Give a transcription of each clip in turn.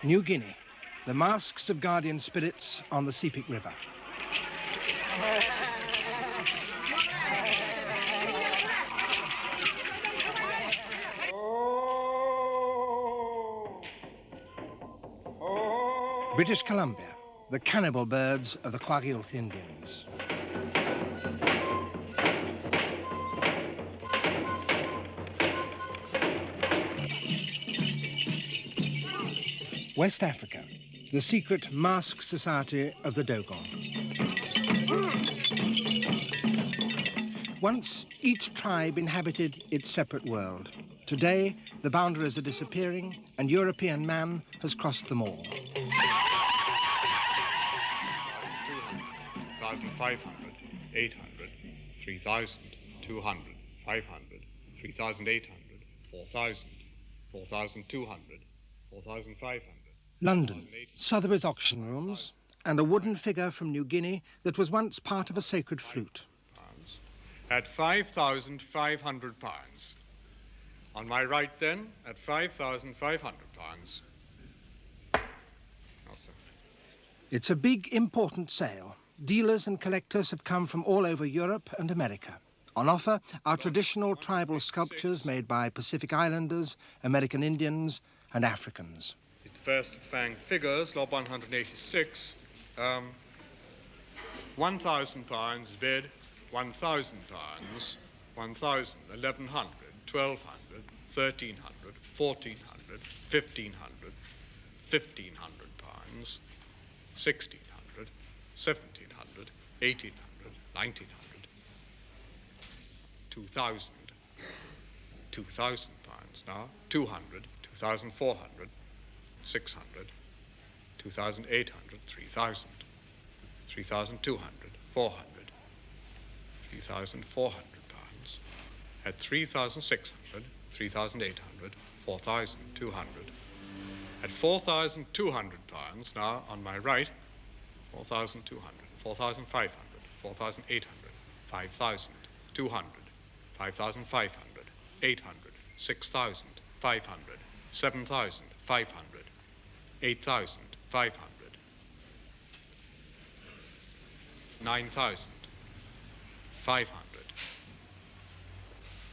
New Guinea, the masks of guardian spirits on the Sepik River. British Columbia, the cannibal birds of the Kwagilth Indians. West Africa, the secret masked society of the Dogon. Once, each tribe inhabited its separate world. Today, the boundaries are disappearing, and European man has crossed them all. 1,500, 800, 3,000, 200, 500, 3,800, 4,000, 4,200, 4,500. London, Sotheby's auction rooms, and a wooden figure from New Guinea that was once part of a sacred flute. At £5,500. On my right then, at £5,500. Awesome. It's a big, important sale. Dealers and collectors have come from all over Europe and America. On offer are traditional tribal sculptures made by Pacific Islanders, American Indians, and Africans. It's the first of Fang figures, lot 186. £1,000 bid, £1,000, 1,000, 1,100, 1,200, 1,300, 1,400, 1,500, £1,500, 1,600, 1,700, 1,800, 1,900, 2,000, £2,000 now, 200, 2,400, 600, 2,800, 3,000, 3,200, 400, 3,400 pounds, at 3,600, 3,800, 4,200, at 4,200 pounds now on my right, 4,200, 4,500, 4,800, 5,000, 200, 5,500, 800, 6,000, 500, 7,000, 500, 8,000, 500, 9,000, 500,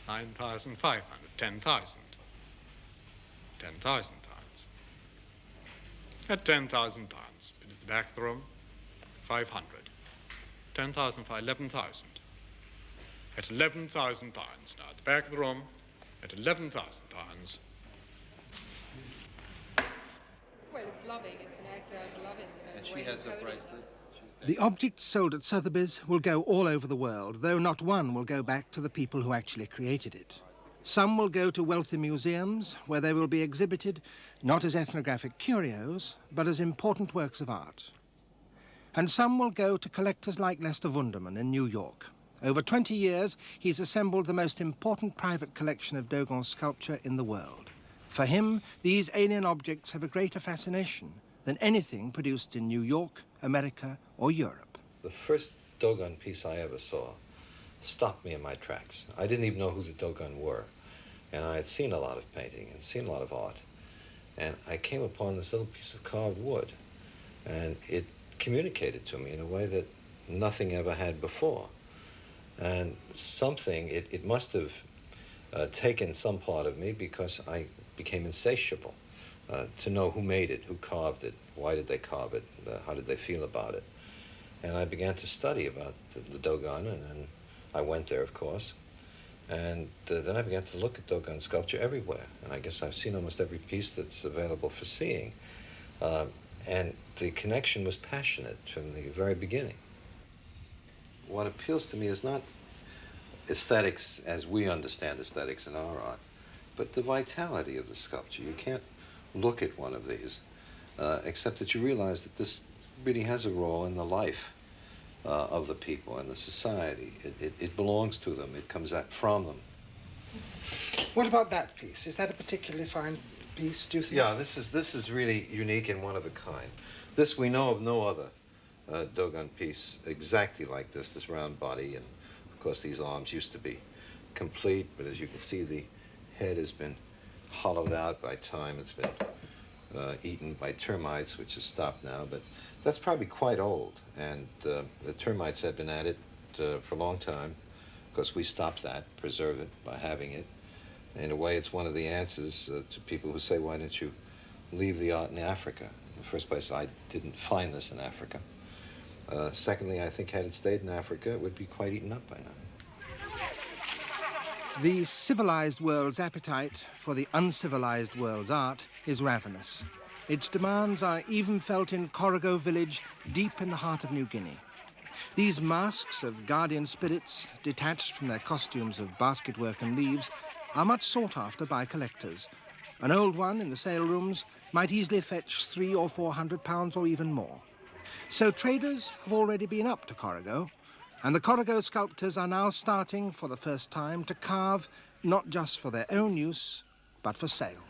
9,500, 10,000, 10,000 pounds. At 10,000 pounds, it is the back of the room, 500, 10,000, 11,000. At 11,000 pounds now, at the back of the room, at 11,000 pounds. Well, it's loving, it's an act of loving. And she has a bracelet. The objects sold at Sotheby's will go all over the world, though not one will go back to the people who actually created it. Some will go to wealthy museums, where they will be exhibited not as ethnographic curios, but as important works of art. And some will go to collectors like Lester Wunderman in New York. Over 20 years, he's assembled the most important private collection of Dogon sculpture in the world. For him, these alien objects have a greater fascination than anything produced in New York, America, or Europe. The first Dogon piece I ever saw stopped me in my tracks. I didn't even know who the Dogon were. And I had seen a lot of painting and seen a lot of art. And I came upon this little piece of carved wood. And it communicated to me in a way that nothing ever had before. And something, it must have taken some part of me, because I became insatiable to know who made it, who carved it, why did they carve it, how did they feel about it. And I began to study about the Dogon, and then I went there, of course. And then I began to look at Dogon sculpture everywhere. And I guess I've seen almost every piece that's available for seeing. And the connection was passionate from the very beginning. What appeals to me is not aesthetics as we understand aesthetics in our art, but the vitality of the sculpture. You can't look at one of these except that you realize that this really has a role in the life of the people and the society. It belongs to them. It comes out from them. What about that piece? Is that a particularly fine piece, do you think? Yeah, this is really unique and one of a kind. This, we know of no other Dogon piece exactly like this round body, and of course these arms used to be complete, but as you can see, the head has been hollowed out by time. It's been eaten by termites, which has stopped now, but that's probably quite old. And the termites have been at it for a long time. Of course, we stopped that, preserve it by having it. In a way, it's one of the answers to people who say, why didn't you leave the art in Africa? In the first place, I didn't find this in Africa. Secondly, I think had it stayed in Africa, it would be quite eaten up by now. The civilized world's appetite for the uncivilized world's art is ravenous. Its demands are even felt in Corrigo village, deep in the heart of New Guinea. These masks of guardian spirits, detached from their costumes of basketwork and leaves, are much sought after by collectors. An old one in the sale rooms might easily fetch £300 or £400 or even more. So traders have already been up to Corrigo, and the Corrigo sculptors are now starting for the first time to carve not just for their own use, but for sale.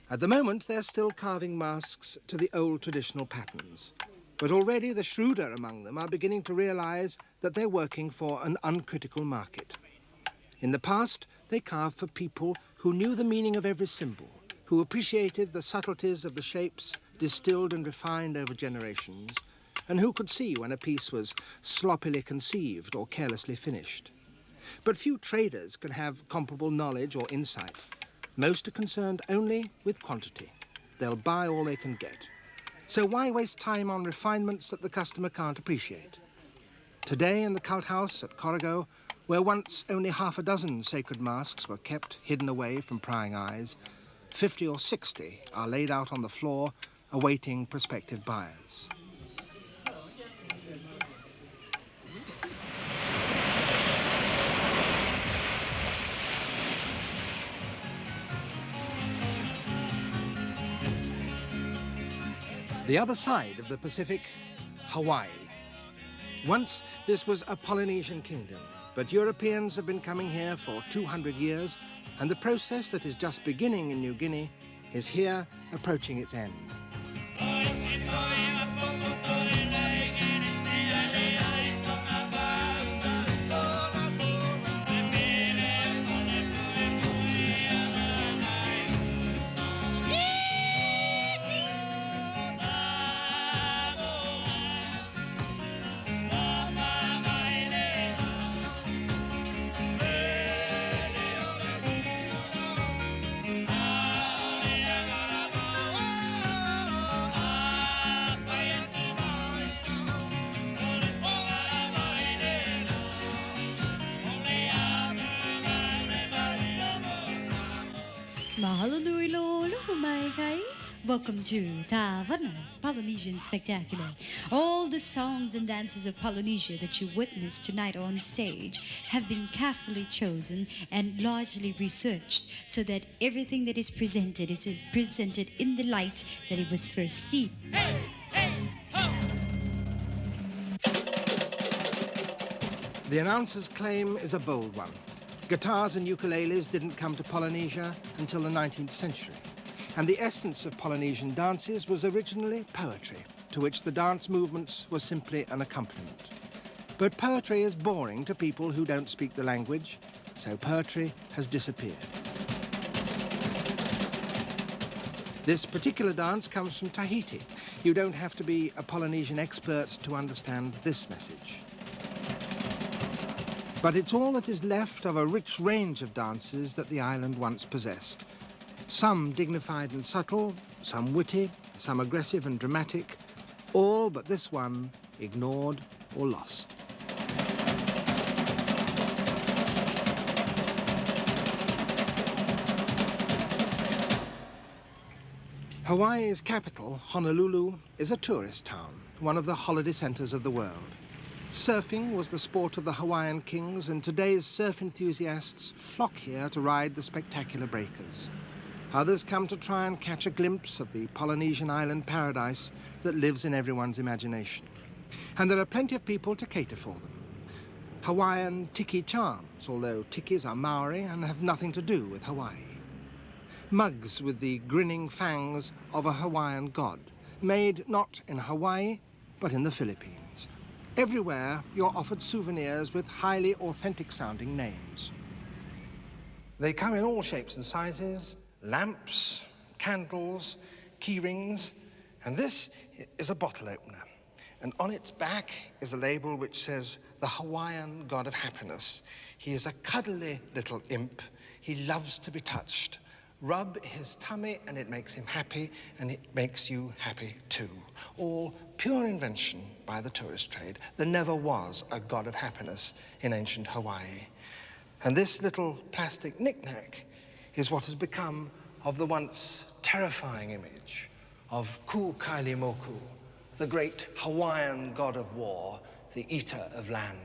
At the moment, they're still carving masks to the old traditional patterns. But already the shrewder among them are beginning to realize that they're working for an uncritical market. In the past, they carved for people who knew the meaning of every symbol, who appreciated the subtleties of the shapes distilled and refined over generations, and who could see when a piece was sloppily conceived or carelessly finished. But few traders can have comparable knowledge or insight. Most are concerned only with quantity. They'll buy all they can get. So why waste time on refinements that the customer can't appreciate? Today in the cult house at Corrigo, where once only half a dozen sacred masks were kept hidden away from prying eyes, 50 or 60 are laid out on the floor, awaiting prospective buyers. The other side of the Pacific, Hawaii. Once this was a Polynesian kingdom, but Europeans have been coming here for 200 years, and the process that is just beginning in New Guinea is here approaching its end. Mahalo nui lolo mai kai. Welcome to Taverna's Polynesian Spectacular. All the songs and dances of Polynesia that you witness tonight on stage have been carefully chosen and largely researched so that everything that is presented in the light that it was first seen. Hey, hey, ho! The announcer's claim is a bold one. Guitars and ukuleles didn't come to Polynesia until the 19th century. And the essence of Polynesian dances was originally poetry, to which the dance movements were simply an accompaniment. But poetry is boring to people who don't speak the language, so poetry has disappeared. This particular dance comes from Tahiti. You don't have to be a Polynesian expert to understand this message. But it's all that is left of a rich range of dances that the island once possessed. Some dignified and subtle, some witty, some aggressive and dramatic, all but this one ignored or lost. Hawaii's capital, Honolulu, is a tourist town, one of the holiday centers of the world. Surfing was the sport of the Hawaiian kings, and today's surf enthusiasts flock here to ride the spectacular breakers. Others come to try and catch a glimpse of the Polynesian island paradise that lives in everyone's imagination. And there are plenty of people to cater for them. Hawaiian tiki charms, although tikis are Maori and have nothing to do with Hawaii. Mugs with the grinning fangs of a Hawaiian god, made not in Hawaii, but in the Philippines. Everywhere, you're offered souvenirs with highly authentic-sounding names. They come in all shapes and sizes, lamps, candles, key rings, and this is a bottle opener. And on its back is a label which says, "The Hawaiian God of Happiness." He is a cuddly little imp. He loves to be touched. Rub his tummy and it makes him happy, and it makes you happy too. All pure invention by the tourist trade. There never was a God of Happiness in ancient Hawaii. And this little plastic knick-knack is what has become of the once terrifying image of Kukailimoku, the great Hawaiian god of war, the eater of land.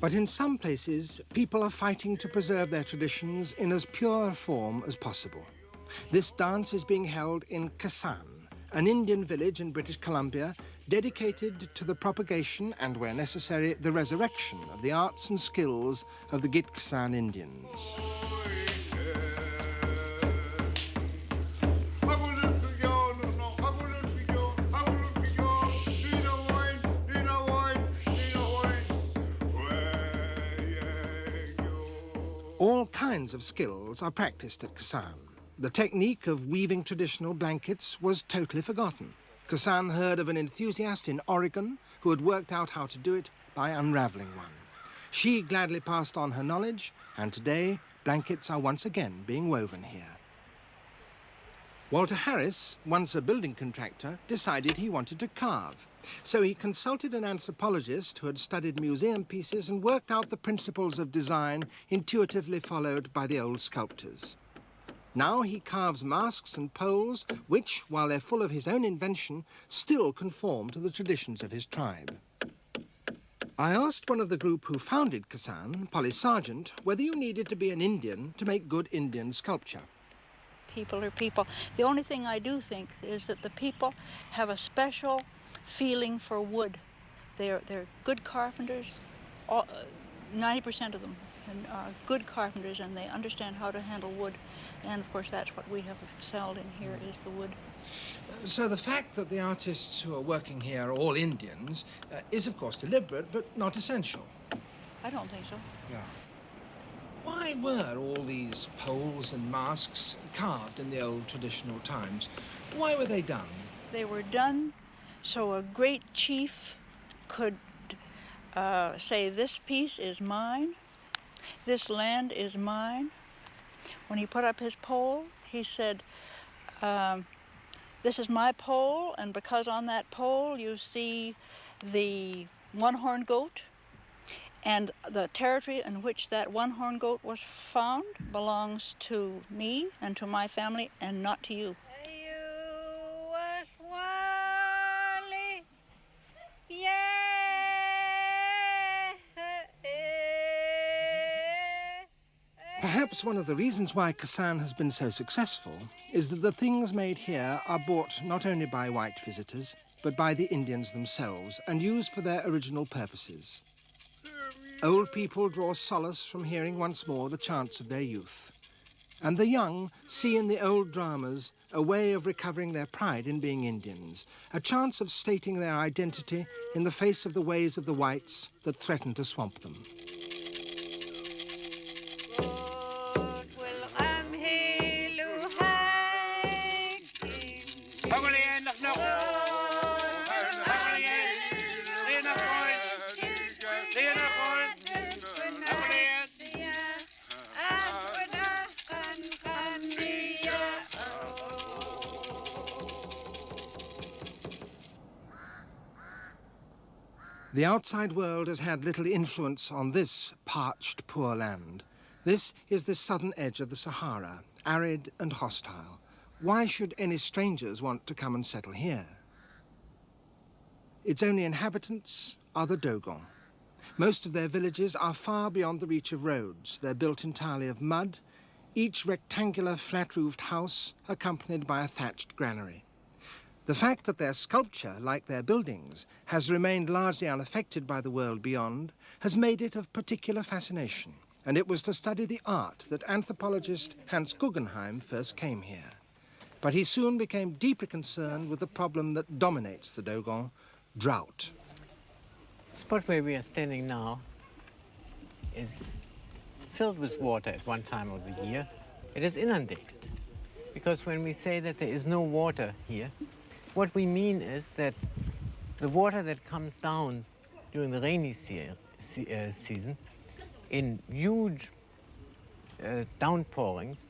But in some places, people are fighting to preserve their traditions in as pure form as possible. This dance is being held in Kasan, an Indian village in British Columbia dedicated to the propagation and, where necessary, the resurrection of the arts and skills of the Gitxsan Indians. All kinds of skills are practiced at Kasan. The technique of weaving traditional blankets was totally forgotten. Kasan heard of an enthusiast in Oregon who had worked out how to do it by unraveling one. She gladly passed on her knowledge, and today blankets are once again being woven here. Walter Harris, once a building contractor, decided he wanted to carve. So he consulted an anthropologist who had studied museum pieces and worked out the principles of design intuitively followed by the old sculptors. Now he carves masks and poles which, while they're full of his own invention, still conform to the traditions of his tribe. I asked one of the group who founded Kasan, Polly Sargent, whether you needed to be an Indian to make good Indian sculpture. People are people. The only thing I do think is that the people have a special feeling for wood. They're good carpenters, 90% of them are good carpenters, and they understand how to handle wood. And of course that's what we have excelled in here, is the wood. So the fact that the artists who are working here are all Indians is of course deliberate, but not essential. I don't think so. Yeah. Why were all these poles and masks carved in the old traditional times? Why were they done? They were done so a great chief could say, this piece is mine, this land is mine. When he put up his pole, he said, this is my pole, and because on that pole you see the one-horned goat, and the territory in which that one-horned goat was found belongs to me and to my family, and not to you. Perhaps one of the reasons why Kasan has been so successful is that the things made here are bought not only by white visitors, but by the Indians themselves and used for their original purposes. Old people draw solace from hearing once more the chants of their youth. And the young see in the old dramas a way of recovering their pride in being Indians, a chance of stating their identity in the face of the ways of the whites that threaten to swamp them. The outside world has had little influence on this parched, poor land. This is the southern edge of the Sahara, arid and hostile. Why should any strangers want to come and settle here? Its only inhabitants are the Dogon. Most of their villages are far beyond the reach of roads. They're built entirely of mud, each rectangular flat-roofed house accompanied by a thatched granary. The fact that their sculpture, like their buildings, has remained largely unaffected by the world beyond has made it of particular fascination, and it was to study the art that anthropologist Hans Guggenheim first came here. But he soon became deeply concerned with the problem that dominates the Dogon, drought. The spot where we are standing now is filled with water at one time of the year. It is inundated, because when we say that there is no water here, what we mean is that the water that comes down during the rainy season in huge downpourings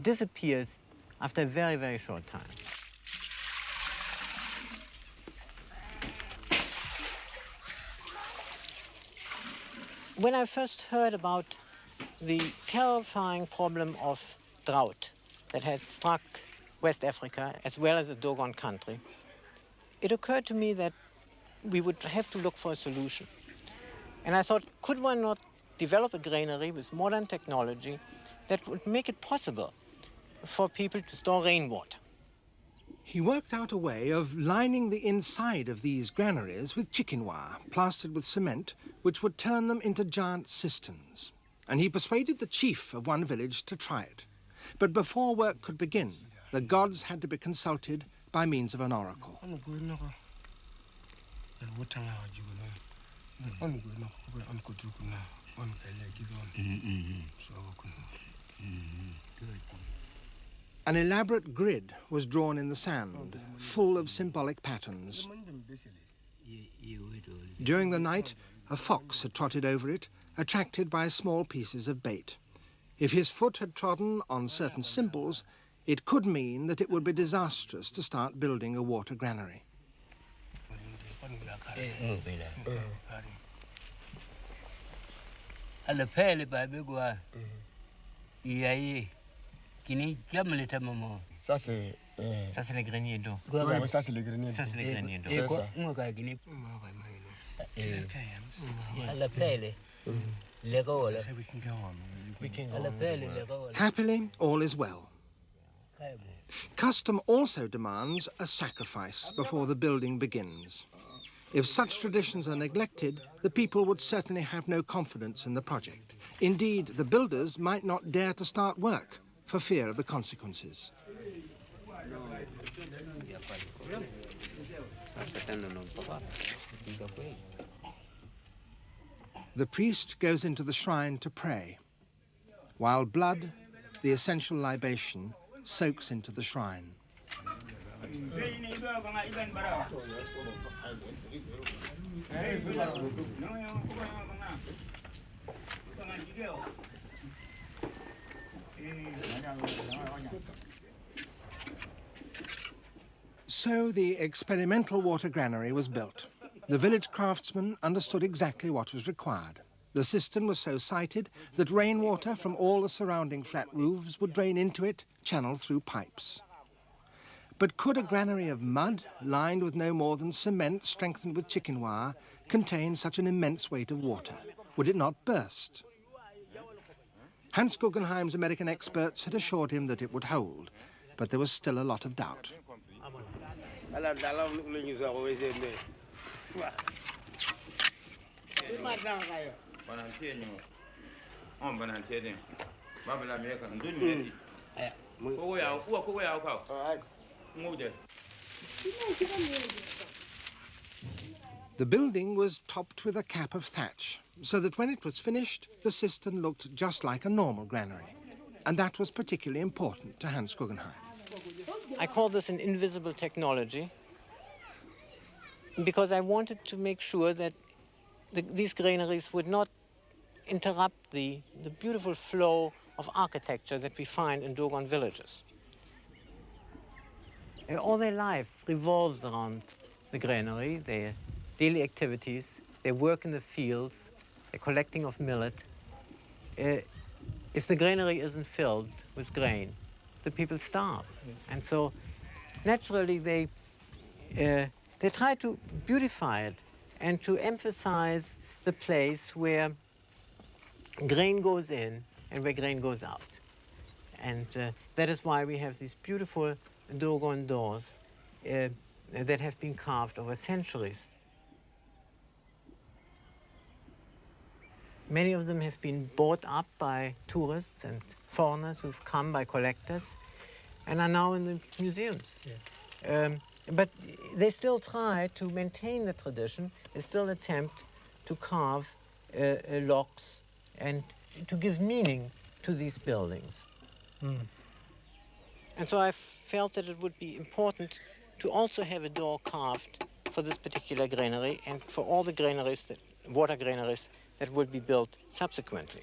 disappears after a very, very short time. When I first heard about the terrifying problem of drought that had struck West Africa as well as the Dogon country, it occurred to me that we would have to look for a solution. And I thought, could one not develop a granary with modern technology that would make it possible for people to store rainwater? He worked out a way of lining the inside of these granaries with chicken wire, plastered with cement, which would turn them into giant cisterns. And he persuaded the chief of one village to try it. But before work could begin, the gods had to be consulted by means of an oracle. An elaborate grid was drawn in the sand, full of symbolic patterns. During the night, a fox had trotted over it, attracted by small pieces of bait. If his foot had trodden on certain symbols, it could mean that it would be disastrous to start building a water granary. Ça c'est le grenier d'eau. Oui, ça c'est le grenier d'eau. Ça c'est le grenier d'eau. Happily, all is well. Custom also demands a sacrifice before the building begins. If such traditions are neglected, the people would certainly have no confidence in the project. Indeed, the builders might not dare to start work for fear of the consequences. The priest goes into the shrine to pray, while blood, the essential libation, soaks into the shrine. So the experimental water granary was built. The village craftsmen understood exactly what was required. The cistern was so sited that rainwater from all the surrounding flat roofs would drain into it, channeled through pipes. But could a granary of mud, lined with no more than cement strengthened with chicken wire, contain such an immense weight of water? Would it not burst? Hans Guggenheim's American experts had assured him that it would hold, but there was still a lot of doubt. The building was topped with a cap of thatch, so that when it was finished, the cistern looked just like a normal granary. And that was particularly important to Hans Guggenheim. I call this an invisible technology because I wanted to make sure that these granaries would not interrupt the beautiful flow of architecture that we find in Dogon villages. All their life revolves around the granary, their daily activities, their work in the fields, their collecting of millet. If the granary isn't filled with grain, the people starve. And so naturally they try to beautify it and to emphasize the place where grain goes in and where grain goes out. And that is why we have these beautiful Dogon doors that have been carved over centuries. Many of them have been bought up by tourists and foreigners who've come, by collectors, and are now in the museums. Yeah. But they still try to maintain the tradition. They still attempt to carve locks and to give meaning to these buildings. Mm. And so I felt that it would be important to also have a door carved for this particular granary and for all the granaries, water granaries, that will be built subsequently.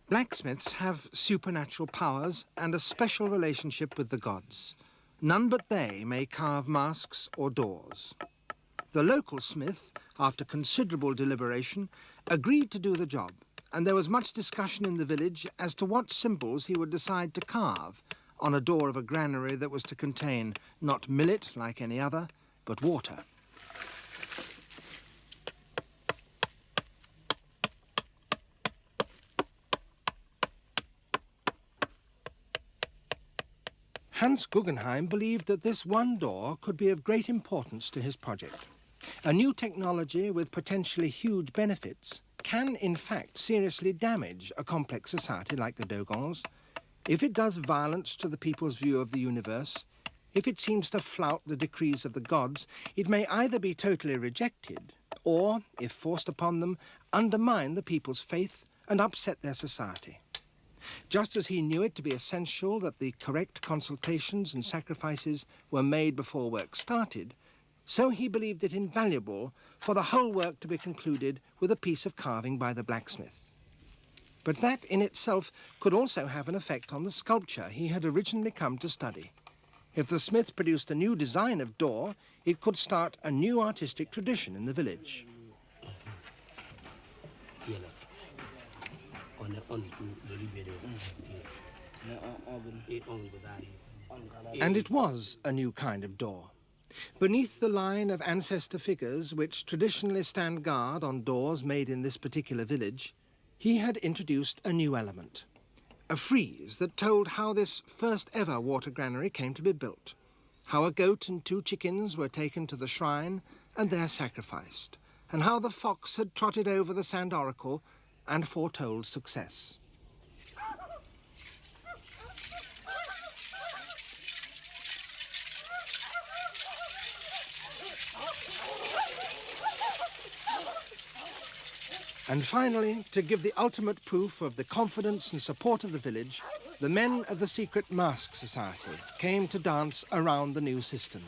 Blacksmiths have supernatural powers and a special relationship with the gods. None but they may carve masks or doors. The local smith, after considerable deliberation, agreed to do the job, and there was much discussion in the village as to what symbols he would decide to carve on a door of a granary that was to contain not millet like any other, but water. Hans Guggenheim believed that this one door could be of great importance to his project. A new technology with potentially huge benefits can, in fact, seriously damage a complex society like the Dogons. If it does violence to the people's view of the universe, if it seems to flout the decrees of the gods, it may either be totally rejected or, if forced upon them, undermine the people's faith and upset their society. Just as he knew it to be essential that the correct consultations and sacrifices were made before work started, so he believed it invaluable for the whole work to be concluded with a piece of carving by the blacksmith. But that in itself could also have an effect on the sculpture he had originally come to study. If the smith produced a new design of door, it could start a new artistic tradition in the village. And it was a new kind of door. Beneath the line of ancestor figures which traditionally stand guard on doors made in this particular village, he had introduced a new element, a frieze that told how this first ever water granary came to be built, how a goat and 2 chickens were taken to the shrine and there sacrificed, and how the fox had trotted over the sand oracle and foretold success. And finally, to give the ultimate proof of the confidence and support of the village, the men of the secret mask society came to dance around the new system.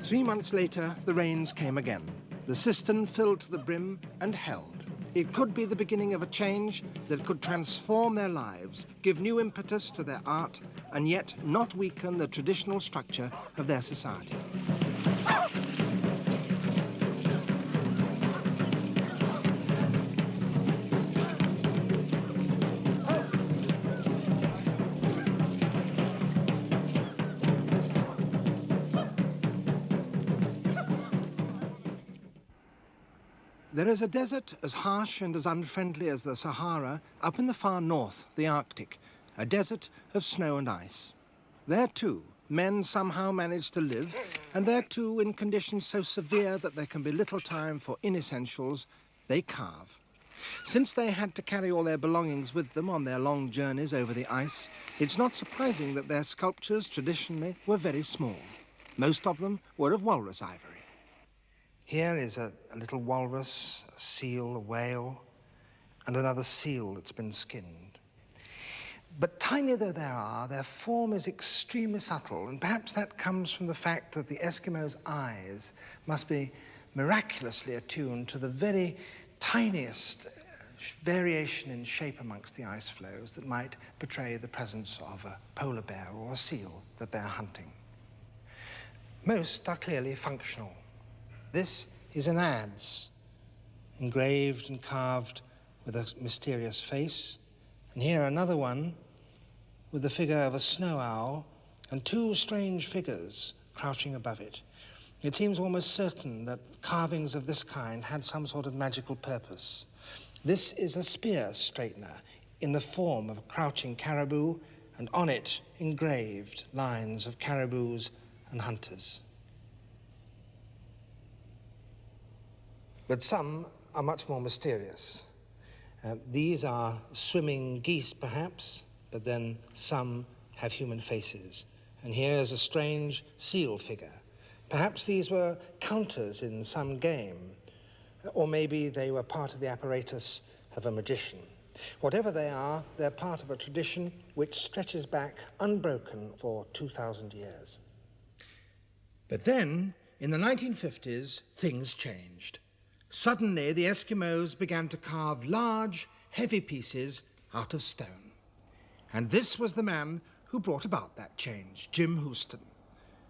3 months later, the rains came again. The cistern filled to the brim and held. It could be the beginning of a change that could transform their lives, give new impetus to their art, and yet not weaken the traditional structure of their society. There is a desert as harsh and as unfriendly as the Sahara up in the far north, the Arctic, a desert of snow and ice. There, too, men somehow manage to live, and there, too, in conditions so severe that there can be little time for inessentials, they carve. Since they had to carry all their belongings with them on their long journeys over the ice, it's not surprising that their sculptures traditionally were very small. Most of them were of walrus ivory. Here is a little walrus, a seal, a whale, and another seal that's been skinned. But tiny though they are, their form is extremely subtle, and perhaps that comes from the fact that the Eskimos' eyes must be miraculously attuned to the very tiniest variation in shape amongst the ice floes that might betray the presence of a polar bear or a seal that they're hunting. Most are clearly functional. This is an adze, engraved and carved with a mysterious face. And here another one with the figure of a snow owl and two strange figures crouching above it. It seems almost certain that carvings of this kind had some sort of magical purpose. This is a spear straightener in the form of a crouching caribou, and on it engraved lines of caribous and hunters. But some are much more mysterious. These are swimming geese, perhaps, but then some have human faces. And here is a strange seal figure. Perhaps these were counters in some game, or maybe they were part of the apparatus of a magician. Whatever they are, they're part of a tradition which stretches back unbroken for 2,000 years. But then, in the 1950s, things changed. Suddenly, the Eskimos began to carve large, heavy pieces out of stone. And this was the man who brought about that change, Jim Houston.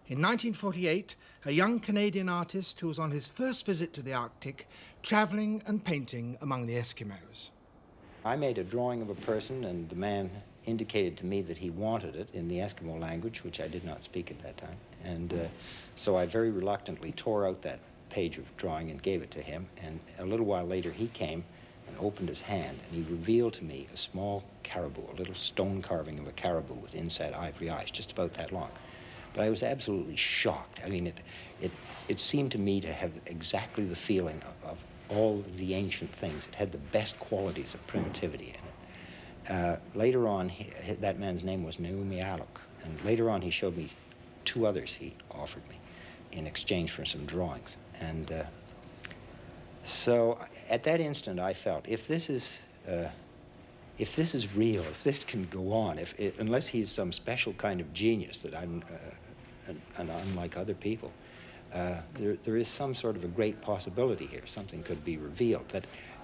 In 1948, a young Canadian artist who was on his first visit to the Arctic, traveling and painting among the Eskimos. I made a drawing of a person, and the man indicated to me that he wanted it in the Eskimo language, which I did not speak at that time. And so I very reluctantly tore out that page of drawing and gave it to him. And a little while later, he came and opened his hand, and he revealed to me a small caribou, a little stone carving of a caribou with inset ivory eyes, just about that long. But I was absolutely shocked. I mean, it seemed to me to have exactly the feeling of all the ancient things. It had the best qualities of primitivity in it. Later on, that man's name was Naomi Alec, and later on he showed me two others he offered me in exchange for some drawings. And so at that instant I felt, if this is real, if this can go on, unless he's some special kind of genius that I'm unlike other people, there is some sort of a great possibility here. Something could be revealed.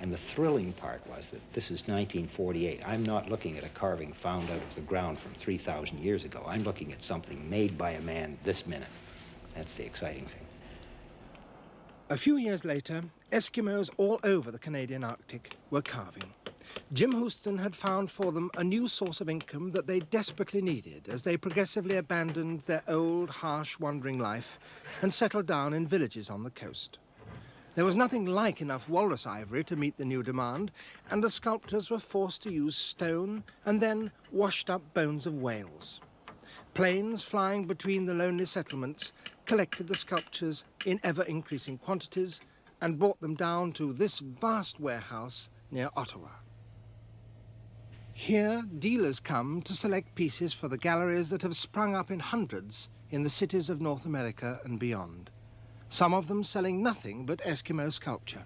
And the thrilling part was that this is 1948. I'm not looking at a carving found out of the ground from 3,000 years ago. I'm looking at something made by a man this minute. That's the exciting thing. A few years later, Eskimos all over the Canadian Arctic were carving. Jim Houston had found for them a new source of income that they desperately needed as they progressively abandoned their old, harsh, wandering life and settled down in villages on the coast. There was nothing like enough walrus ivory to meet the new demand, and the sculptors were forced to use stone and then washed-up bones of whales. Planes flying between the lonely settlements collected the sculptures in ever-increasing quantities and brought them down to this vast warehouse near Ottawa. Here, dealers come to select pieces for the galleries that have sprung up in hundreds in the cities of North America and beyond, some of them selling nothing but Eskimo sculpture.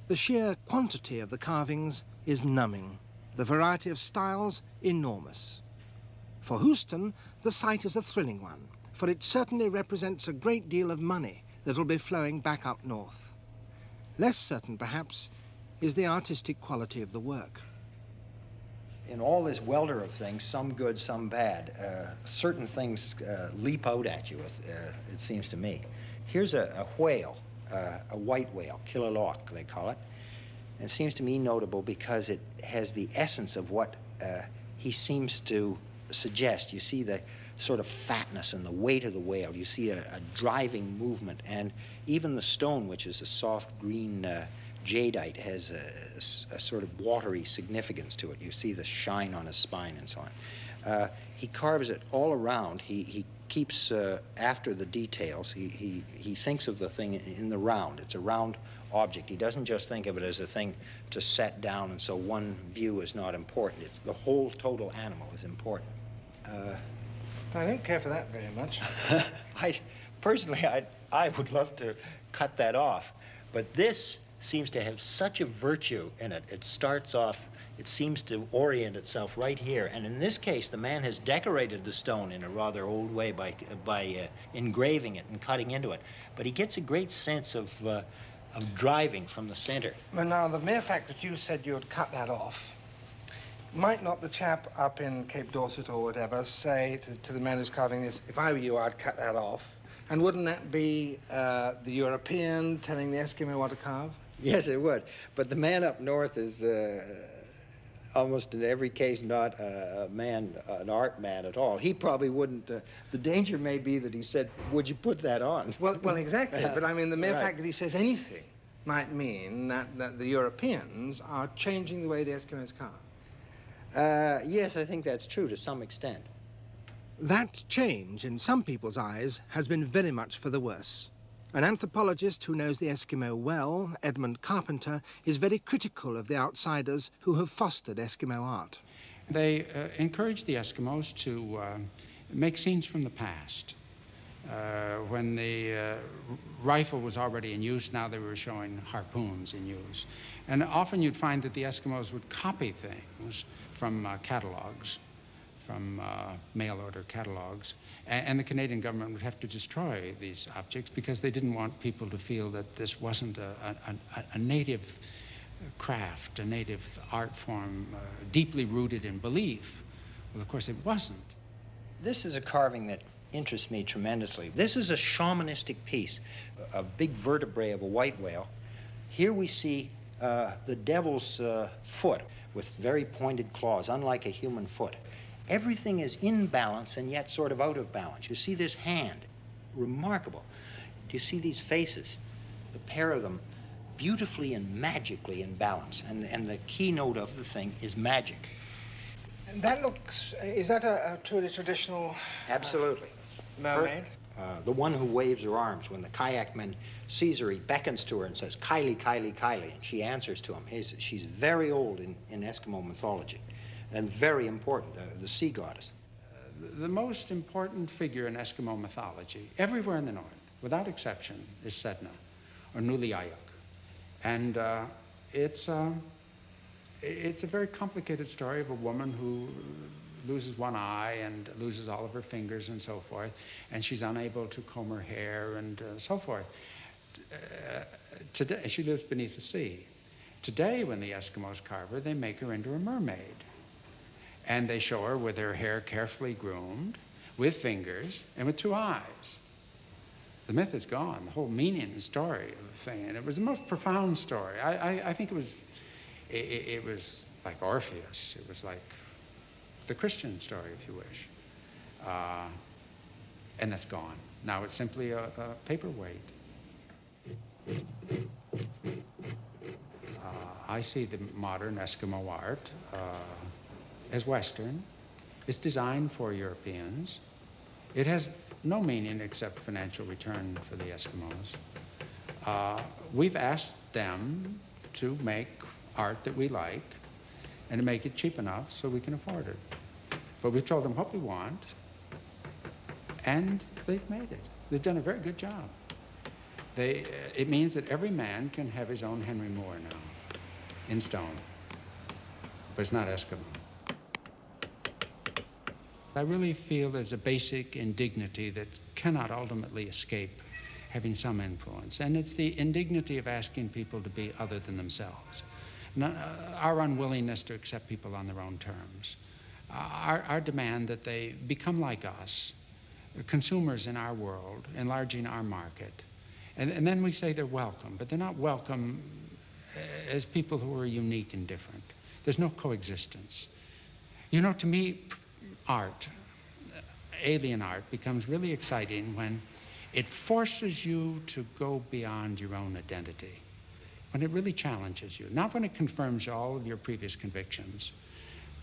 The sheer quantity of the carvings is numbing, the variety of styles enormous. For Houston, the sight is a thrilling one, for it certainly represents a great deal of money that will be flowing back up north. Less certain, perhaps, is the artistic quality of the work. In all this welter of things, some good, some bad, certain things leap out at you, it seems to me. Here's a whale, a white whale, killalok, they call it. And it seems to me notable because it has the essence of what he seems to suggest. You see the sort of fatness and the weight of the whale. You see a driving movement, and even the stone, which is a soft green jadeite, has a sort of watery significance to it. You see the shine on his spine and so on. He carves it all around. He keeps after the details. He thinks of the thing in the round. It's a round object. He doesn't just think of it as a thing to set down, and so one view is not important. It's the whole total animal is important. I don't care for that very much. Personally, I would love to cut that off, but this seems to have such a virtue in it. It starts off, it seems to orient itself right here, and in this case, the man has decorated the stone in a rather old way by engraving it and cutting into it, but he gets a great sense of driving from the center. Well, now, the mere fact that you said you would cut that off, might not the chap up in Cape Dorset or whatever say to the man who's carving this, if I were you, I'd cut that off, And wouldn't that be the European telling the Eskimo what to carve? Yes, it would. But the man up north is almost in every case not a man, an art man at all. He probably wouldn't. The danger may be that he said, "Would you put that on?" Well, exactly. But I mean, the mere Right. fact that he says anything might mean that the Europeans are changing the way the Eskimos carve. Yes, I think that's true to some extent. That change, in some people's eyes, has been very much for the worse. An anthropologist who knows the Eskimo well, Edmund Carpenter, is very critical of the outsiders who have fostered Eskimo art. They encouraged the Eskimos to make scenes from the past. When the rifle was already in use, now they were showing harpoons in use. And often you'd find that the Eskimos would copy things from catalogs, from mail-order catalogs, and the Canadian government would have to destroy these objects because they didn't want people to feel that this wasn't a native craft, a native art form deeply rooted in belief. Well, of course, it wasn't. This is a carving that interests me tremendously. This is a shamanistic piece, a big vertebrae of a white whale. Here we see the devil's foot with very pointed claws, unlike a human foot. Everything is in balance and yet sort of out of balance. You see this hand, remarkable. Do you see these faces? The pair of them beautifully and magically in balance. And the keynote of the thing is magic. And that looks, is that a truly traditional... Absolutely. Mermaid? The one who waves her arms. When the kayakman sees her, he beckons to her and says, "Kylie, Kylie, Kylie," and she answers to him. She's very old in Eskimo mythology and very important, the sea goddess. The most important figure in Eskimo mythology, everywhere in the north, without exception, is Sedna, or Nuliayuk. And it's a very complicated story of a woman who loses one eye and loses all of her fingers and so forth, and she's unable to comb her hair and so forth. Today, she lives beneath the sea. Today, when the Eskimos carve her, they make her into a mermaid. And they show her with her hair carefully groomed, with fingers, and with two eyes. The myth is gone, the whole meaning and story of the thing. And it was the most profound story. I think it was like Orpheus. It was like the Christian story, if you wish. And that's gone. Now it's simply a paperweight. I see the modern Eskimo art as Western. It's designed for Europeans. It has no meaning except financial return for the Eskimos. We've asked them to make art that we like and to make it cheap enough so we can afford it. But we've told them what we want, and they've made it. They've done a very good job. It means that every man can have his own Henry Moore now, in stone. But it's not Eskimo. I really feel there's a basic indignity that cannot ultimately escape having some influence, and it's the indignity of asking people to be other than themselves. Our unwillingness to accept people on their own terms. Our demand that they become like us, consumers in our world, enlarging our market. And then we say they're welcome, but they're not welcome as people who are unique and different. There's no coexistence. You know, to me, art, alien art, becomes really exciting when it forces you to go beyond your own identity, when it really challenges you, not when it confirms all of your previous convictions,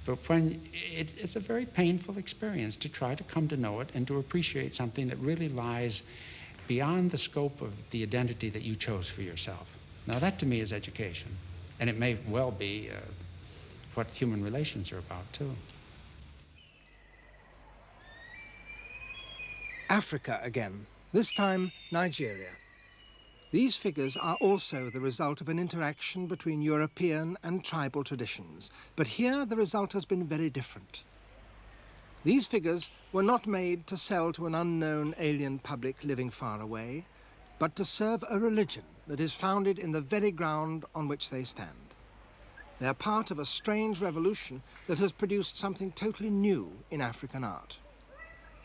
but when it's a very painful experience to try to come to know it and to appreciate something that really lies beyond the scope of the identity that you chose for yourself. Now that to me is education, and it may well be what human relations are about too. Africa again, this time Nigeria. These figures are also the result of an interaction between European and tribal traditions, but here the result has been very different. These figures were not made to sell to an unknown alien public living far away, but to serve a religion that is founded in the very ground on which they stand. They are part of a strange revolution that has produced something totally new in African art.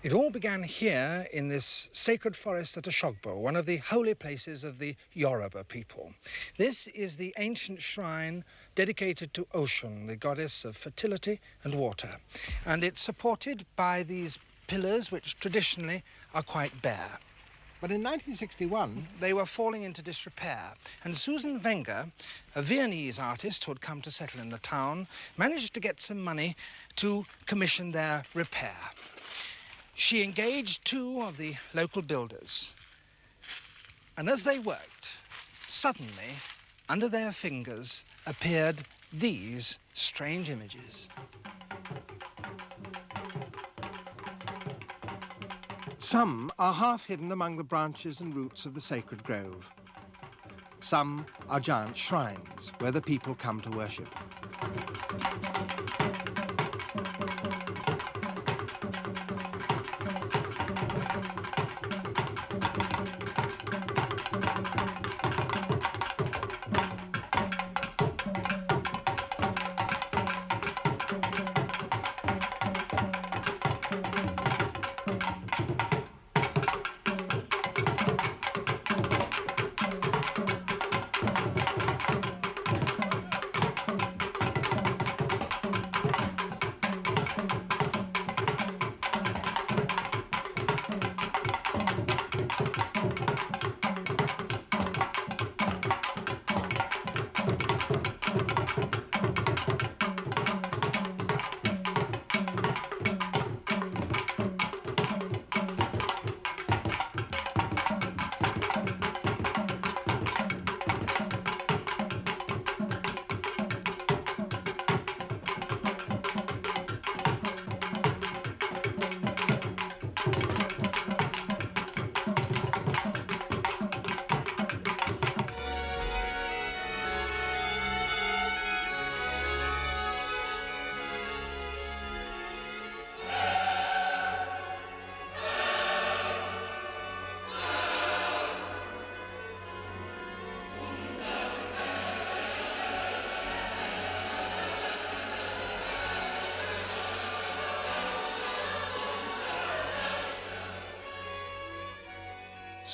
It all began here in this sacred forest at Oshogbo, one of the holy places of the Yoruba people. This is the ancient shrine dedicated to Oshun, the goddess of fertility and water. And it's supported by these pillars, which traditionally are quite bare. But in 1961, they were falling into disrepair, and Susan Wenger, a Viennese artist who had come to settle in the town, managed to get some money to commission their repair. She engaged two of the local builders, and as they worked, suddenly, under their fingers, appeared these strange images. Some are half hidden among the branches and roots of the sacred grove. Some are giant shrines where the people come to worship.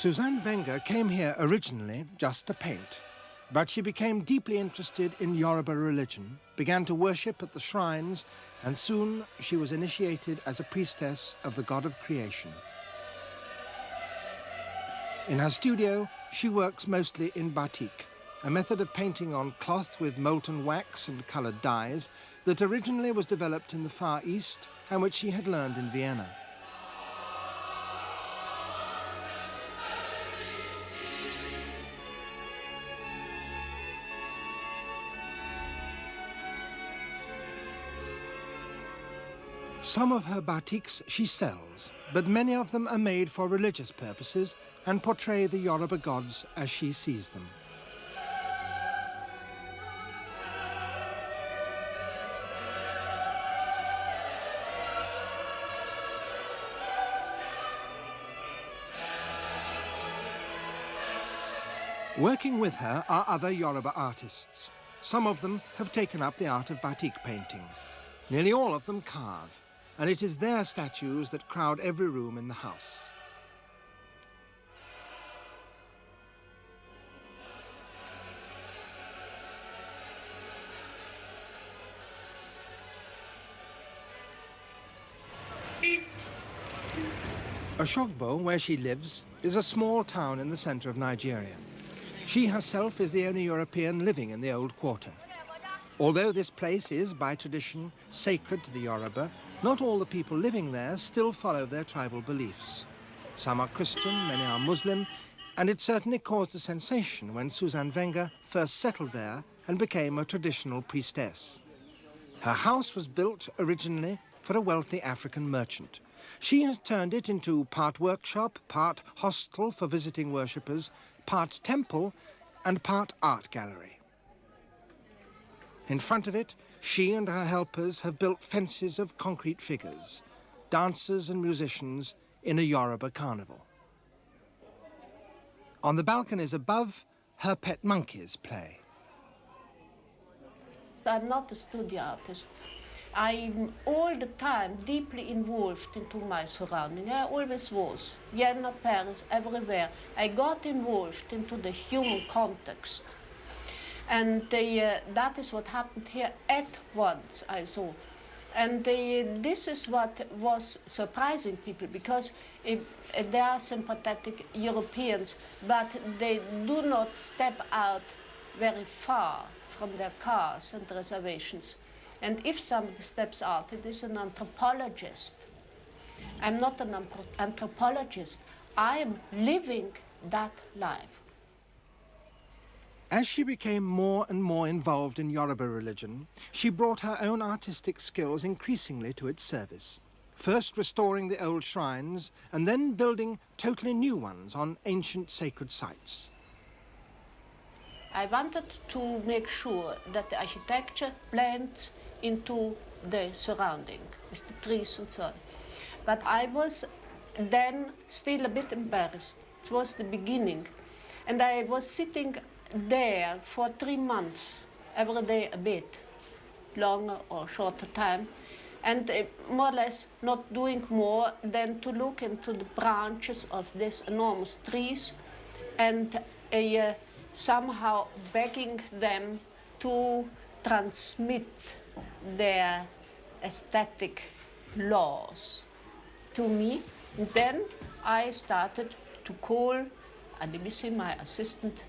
Suzanne Wenger came here originally just to paint, but she became deeply interested in Yoruba religion, began to worship at the shrines, and soon she was initiated as a priestess of the god of creation. In her studio, she works mostly in batik, a method of painting on cloth with molten wax and colored dyes that originally was developed in the Far East and which she had learned in Vienna. Some of her batiks she sells, but many of them are made for religious purposes and portray the Yoruba gods as she sees them. Working with her are other Yoruba artists. Some of them have taken up the art of batik painting. Nearly all of them carve, and it is their statues that crowd every room in the house. Oshogbo, where she lives, is a small town in the center of Nigeria. She herself is the only European living in the old quarter. Although this place is, by tradition, sacred to the Yoruba, not all the people living there still follow their tribal beliefs. Some are Christian, many are Muslim, and it certainly caused a sensation when Suzanne Wenger first settled there and became a traditional priestess. Her house was built originally for a wealthy African merchant. She has turned it into part workshop, part hostel for visiting worshippers, part temple, and part art gallery. In front of it, she and her helpers have built fences of concrete figures, dancers and musicians in a Yoruba carnival. On the balconies above, her pet monkeys play. So I'm not a studio artist. I'm all the time deeply involved into my surrounding. I always was. Vienna, Paris, everywhere. I got involved into the human context. And that is what happened here at once, I saw. And this is what was surprising people, because they are sympathetic Europeans, but they do not step out very far from their cars and reservations. And if somebody steps out, it is an anthropologist. I'm not an anthropologist. I am living that life. As she became more and more involved in Yoruba religion, she brought her own artistic skills increasingly to its service. First restoring the old shrines, and then building totally new ones on ancient sacred sites. I wanted to make sure that the architecture blends into the surrounding, with the trees and so on. But I was then still a bit embarrassed. It was the beginning. And I was sitting there for 3 months, every day a bit, longer or shorter time, and more or less not doing more than to look into the branches of these enormous trees and somehow begging them to transmit their aesthetic laws to me. And then I started to call Adebisi, my assistant,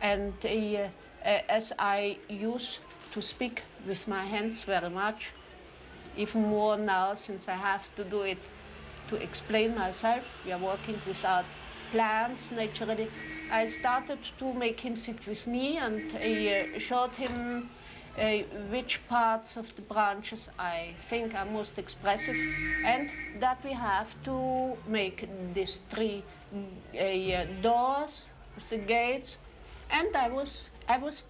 and as I used to speak with my hands very much, even more now since I have to do it to explain myself. We are working without plans, naturally. I started to make him sit with me and showed him which parts of the branches I think are most expressive, and that we have to make these 3 doors with the gates. And I was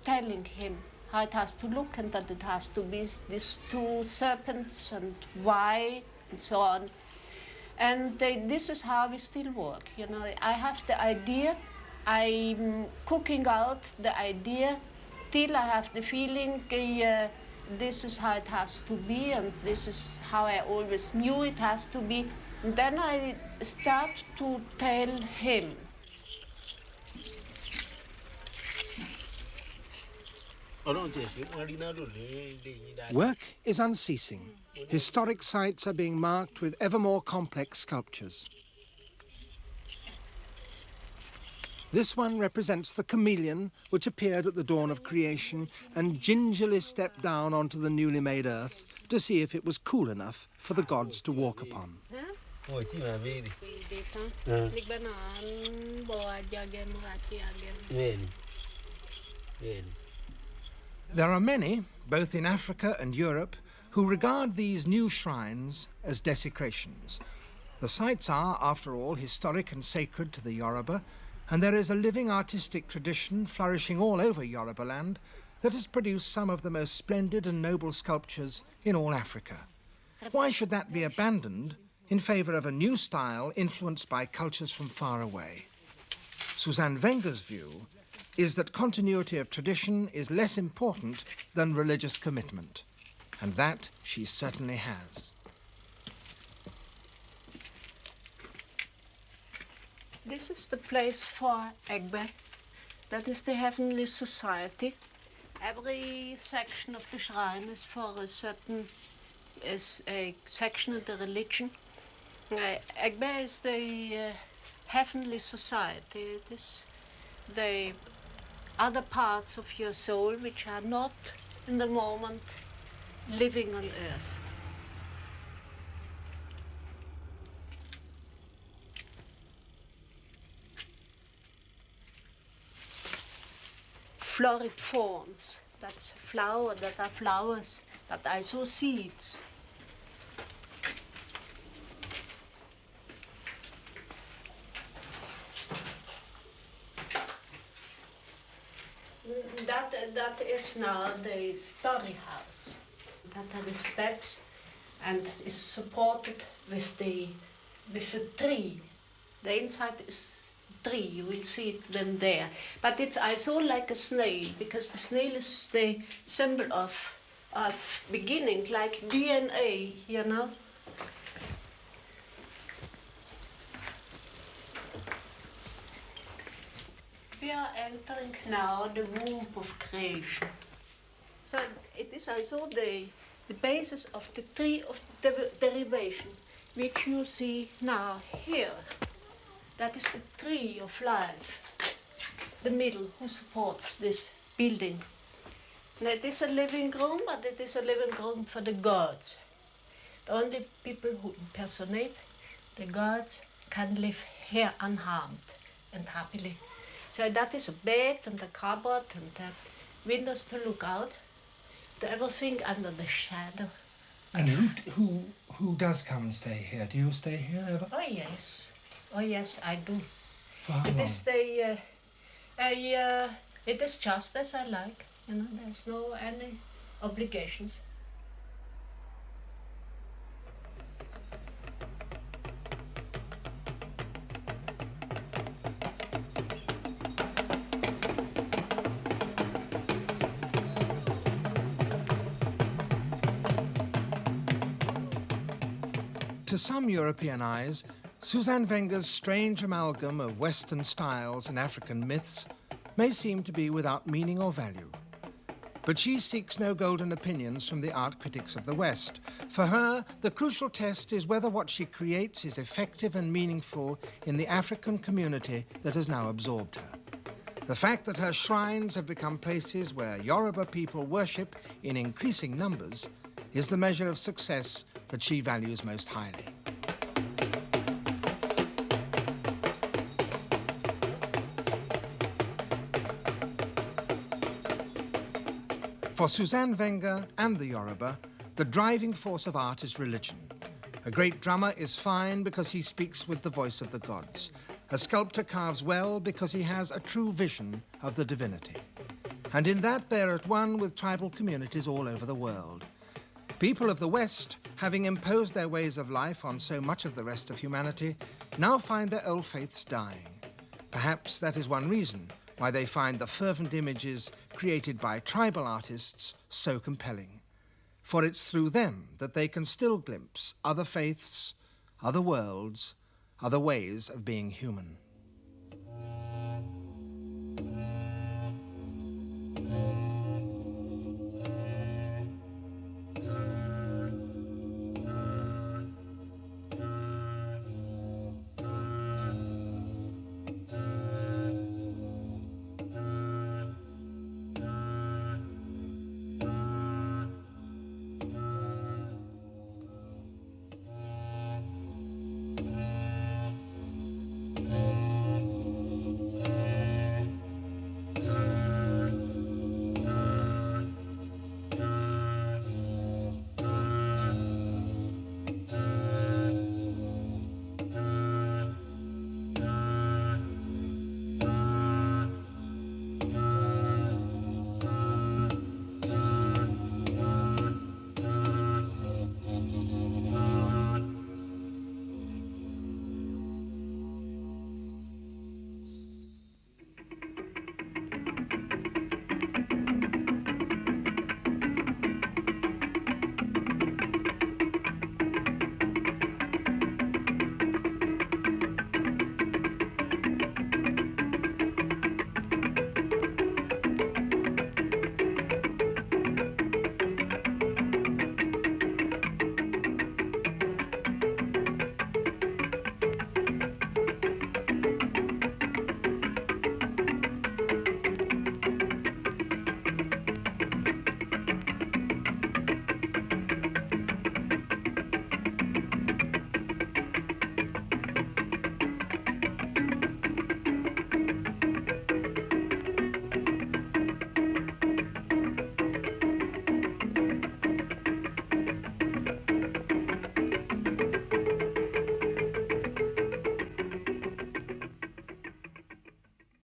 telling him how it has to look, and that it has to be these 2 serpents and why and so on. And this is how we still work. You know, I have the idea, I'm cooking out the idea till I have the feeling this is how it has to be, and this is how I always knew it has to be. And then I start to tell him. Work is unceasing. Historic sites are being marked with ever more complex sculptures. This one represents the chameleon which appeared at the dawn of creation and gingerly stepped down onto the newly made earth to see if it was cool enough for the gods to walk upon. There are many, both in Africa and Europe, who regard these new shrines as desecrations. The sites are, after all, historic and sacred to the Yoruba, and there is a living artistic tradition flourishing all over Yoruba land that has produced some of the most splendid and noble sculptures in all Africa. Why should that be abandoned in favour of a new style influenced by cultures from far away? Suzanne Wenger's view is that continuity of tradition is less important than religious commitment, and that she certainly has. This is the place for Egbe. That is the Heavenly Society. Every section of the shrine is for a certain section of the religion. Egbe is the Heavenly Society. It is the other parts of your soul which are not in the moment living on earth. Florid fawns, that's a flower, that are flowers, but also seeds. That is now the story house. That are the steps, and is supported with the tree. The inside is tree. You will see it then there. But it's also like a snail, because the snail is the symbol of beginning, like DNA, you know. We are entering now the womb of creation. So it is also the basis of the tree of derivation, which you see now here. That is the tree of life, the middle, who supports this building. And it is a living room, but it is a living room for the gods. The only people who impersonate the gods can live here unharmed and happily. So that is a bed and a cupboard and windows to look out, to everything under the shadow. And who does come and stay here? Do you stay here ever? Oh yes, I do. For how It long? is it is just as I like. You know, there's no any obligations. To some European eyes, Suzanne Wenger's strange amalgam of Western styles and African myths may seem to be without meaning or value. But she seeks no golden opinions from the art critics of the West. For her, the crucial test is whether what she creates is effective and meaningful in the African community that has now absorbed her. The fact that her shrines have become places where Yoruba people worship in increasing numbers is the measure of success that she values most highly. For Suzanne Wenger and the Yoruba, the driving force of art is religion. A great drummer is fine because he speaks with the voice of the gods. A sculptor carves well because he has a true vision of the divinity. And in that they're at one with tribal communities all over the world. People of the West, having imposed their ways of life on so much of the rest of humanity, now find their old faiths dying. Perhaps that is one reason why they find the fervent images created by tribal artists so compelling. For it's through them that they can still glimpse other faiths, other worlds, other ways of being human.